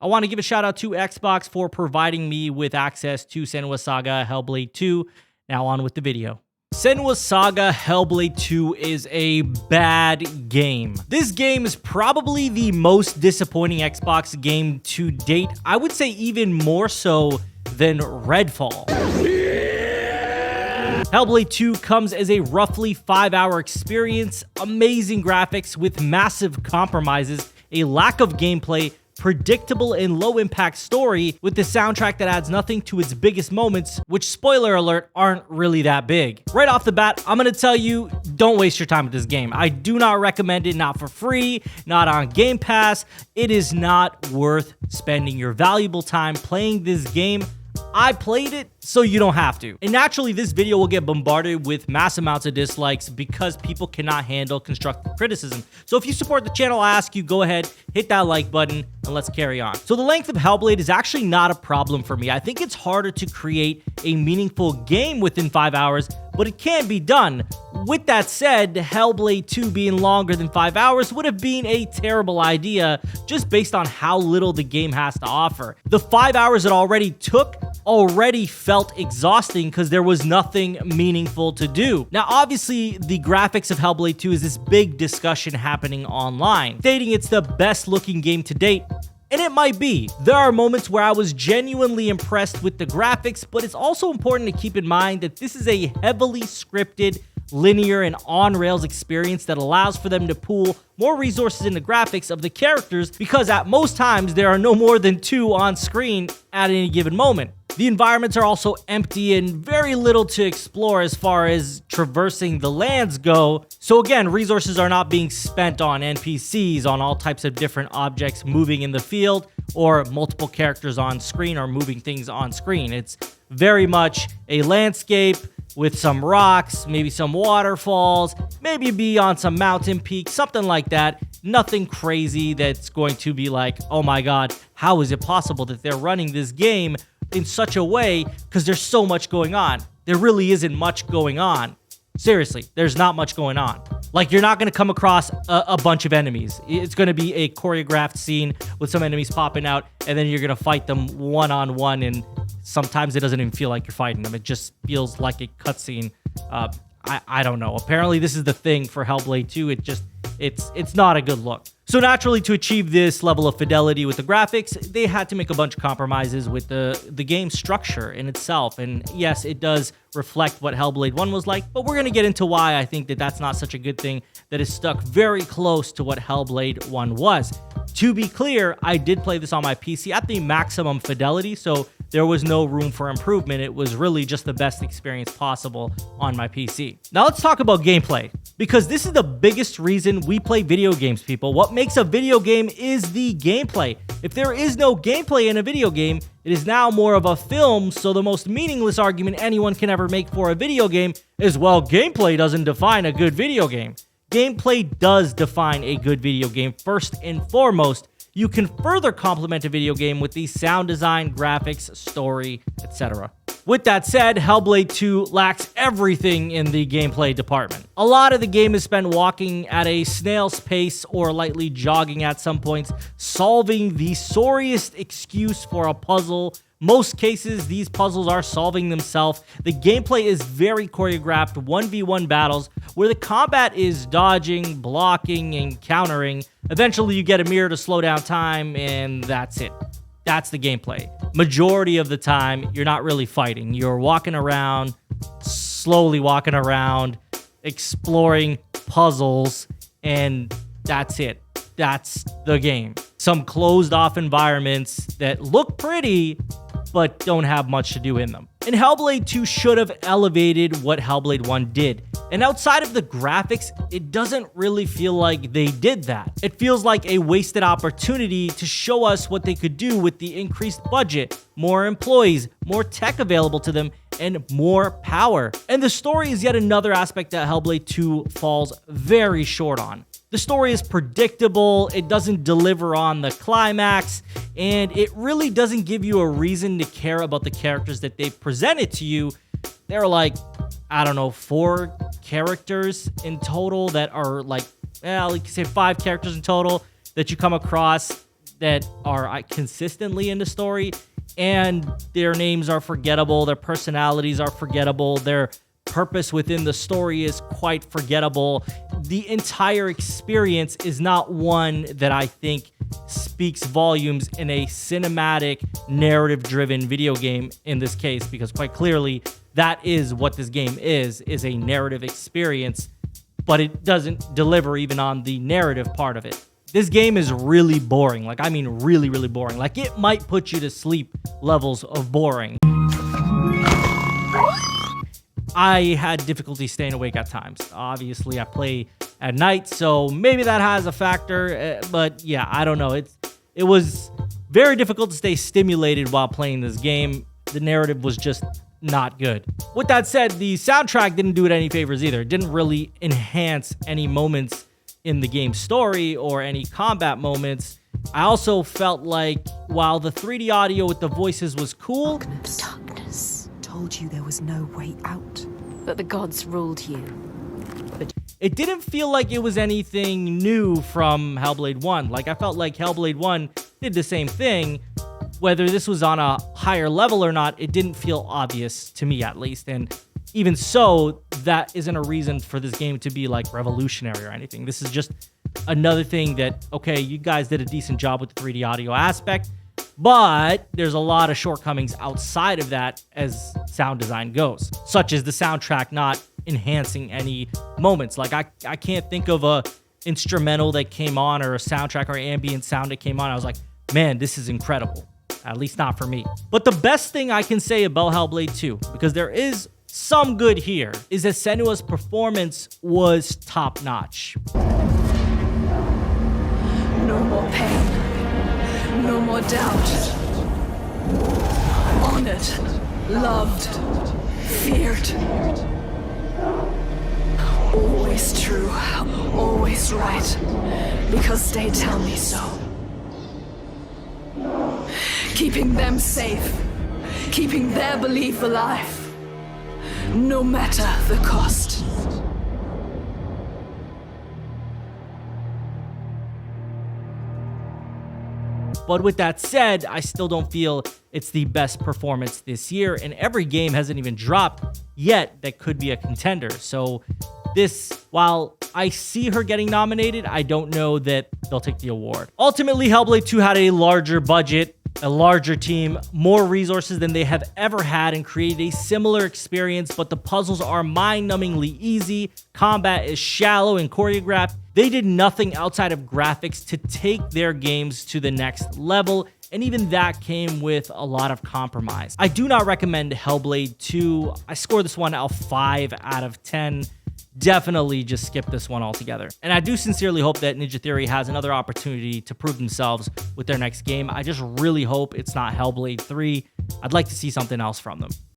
I want to give a shout out to Xbox for providing me with access to Senua's Saga Hellblade 2. Now on with the video. Senua's Saga Hellblade 2 is a bad game. This game is probably the most disappointing Xbox game to date. I would say even more so than Redfall. Hellblade 2 comes as a roughly 5-hour experience, amazing graphics with massive compromises, a lack of gameplay, predictable and low-impact story with the soundtrack that adds nothing to its biggest moments, which, spoiler alert, aren't really that big. Right off the bat, I'm gonna tell you, don't waste your time with this game. I do not recommend it, not for free, not on Game Pass. It is not worth spending your valuable time playing this game. I played it, so you don't have to. And naturally, this video will get bombarded with mass amounts of dislikes because people cannot handle constructive criticism. So if you support the channel, I ask you, go ahead, hit that like button, and let's carry on. So the length of Hellblade is actually not a problem for me. I think it's harder to create a meaningful game within 5 hours, but it can be done. With that said, Hellblade 2 being longer than 5 hours would have been a terrible idea just based on how little the game has to offer. The 5 hours it already took already felt exhausting because there was nothing meaningful to do. Now, obviously, the graphics of Hellblade 2 is this big discussion happening online, stating it's the best looking game to date. And it might be. There are moments where I was genuinely impressed with the graphics, but it's also important to keep in mind that this is a heavily scripted, linear, and on-rails experience that allows for them to pool more resources in the graphics of the characters because at most times there are no more than 2 on screen at any given moment. The environments are also empty and very little to explore as far as traversing the lands go. So again, resources are not being spent on NPCs, on all types of different objects moving in the field, or multiple characters on screen or moving things on screen. It's very much a landscape with some rocks, maybe some waterfalls, maybe be on some mountain peaks, something like that. Nothing crazy that's going to be like, oh my god, how is it possible that they're running this game in such a way, because there's so much going on. There really isn't much going on. Seriously, there's not much going on. Like, you're not going to come across a bunch of enemies. It's going to be a choreographed scene with some enemies popping out, and then you're going to fight them one-on-one, and sometimes it doesn't even feel like you're fighting them. It just feels like a cutscene. I don't know. Apparently, this is the thing for Hellblade 2. It's not a good look. So naturally, to achieve this level of fidelity with the graphics, they had to make a bunch of compromises with the game structure in itself. And yes, it does reflect what Hellblade 1 was like, but we're going to get into why I think that that's not such a good thing, that is stuck very close to what Hellblade 1 was. To be clear, I did play this on my PC at the maximum fidelity, so there was no room for improvement. It was really just the best experience possible on my PC. Now let's talk about gameplay, because this is the biggest reason we play video games, people. What makes a video game is the gameplay. If there is no gameplay in a video game, it is now more of a film, so the most meaningless argument anyone can ever make for a video game is, well, gameplay doesn't define a good video game. Gameplay does define a good video game first and foremost. You can further complement a video game with the sound design, graphics, story, etc. With that said, Hellblade 2 lacks everything in the gameplay department. A lot of the game is spent walking at a snail's pace or lightly jogging at some points, solving the sorriest excuse for a puzzle. Most cases, these puzzles are solving themselves. The gameplay is very choreographed 1v1 battles where the combat is dodging, blocking, and countering. Eventually, you get a mirror to slow down time, and that's it. That's the gameplay. Majority of the time, you're not really fighting. You're walking around, slowly walking around, exploring puzzles, and that's it. That's the game. Some closed-off environments that look pretty, but don't have much to do in them. And Hellblade 2 should have elevated what Hellblade 1 did. And outside of the graphics, it doesn't really feel like they did that. It feels like a wasted opportunity to show us what they could do with the increased budget, more employees, more tech available to them, and more power. And the story is yet another aspect that Hellblade 2 falls very short on. The story is predictable, it doesn't deliver on the climax, and it really doesn't give you a reason to care about the characters that they've presented to you. There are like, I don't know, 4 characters in total that are like, well, like you say 5 characters in total that you come across. that are consistently in the story, and their names are forgettable, their personalities are forgettable, their purpose within the story is quite forgettable. The entire experience is not one that I think speaks volumes in a cinematic, narrative-driven video game in this case, because quite clearly that is what this game is a narrative experience, but it doesn't deliver even on the narrative part of it. This game is really boring. Like, I mean really, really boring. Like, it might put you to sleep levels of boring. I had difficulty staying awake at times. Obviously, I play at night, so maybe that has a factor. But yeah, I don't know. It was very difficult to stay stimulated while playing this game. The narrative was just not good. With that said, the soundtrack didn't do it any favors either. It didn't really enhance any moments in the game's story or any combat moments. I also felt like while the 3D audio with the voices was cool, Darkness told you there was no way out. That the gods ruled you. it didn't feel like it was anything new from Hellblade 1. Like, I felt like Hellblade 1 did the same thing. Whether this was on a higher level or not, it didn't feel obvious to me, at least. And even so, that isn't a reason for this game to be like revolutionary or anything. This is just another thing that, okay, you guys did a decent job with the 3D audio aspect, but there's a lot of shortcomings outside of that as sound design goes, such as the soundtrack not enhancing any moments. Like, I can't think of a instrumental that came on or a soundtrack or ambient sound that came on. I was like, man, this is incredible. At least not for me. But the best thing I can say about Hellblade 2, because there is some good here, is that Senua's performance was top-notch. No more pain. No more doubt. Honored. Loved. Feared. Always true. Always right. Because they tell me so. Keeping them safe. Keeping their belief alive. No matter the cost. But with that said, I still don't feel it's the best performance this year, and every game hasn't even dropped yet that could be a contender. So this, while I see her getting nominated, I don't know that they'll take the award. Ultimately, Hellblade 2 had a larger budget, a larger team, more resources than they have ever had, and created a similar experience, but the puzzles are mind-numbingly easy, combat is shallow and choreographed. They did nothing outside of graphics to take their games to the next level, and even that came with a lot of compromise. I do not recommend Hellblade 2. I score this one a 5 out of 10. Definitely just skip this one altogether. And I do sincerely hope that Ninja Theory has another opportunity to prove themselves with their next game. I just really hope it's not Hellblade 3. I'd like to see something else from them.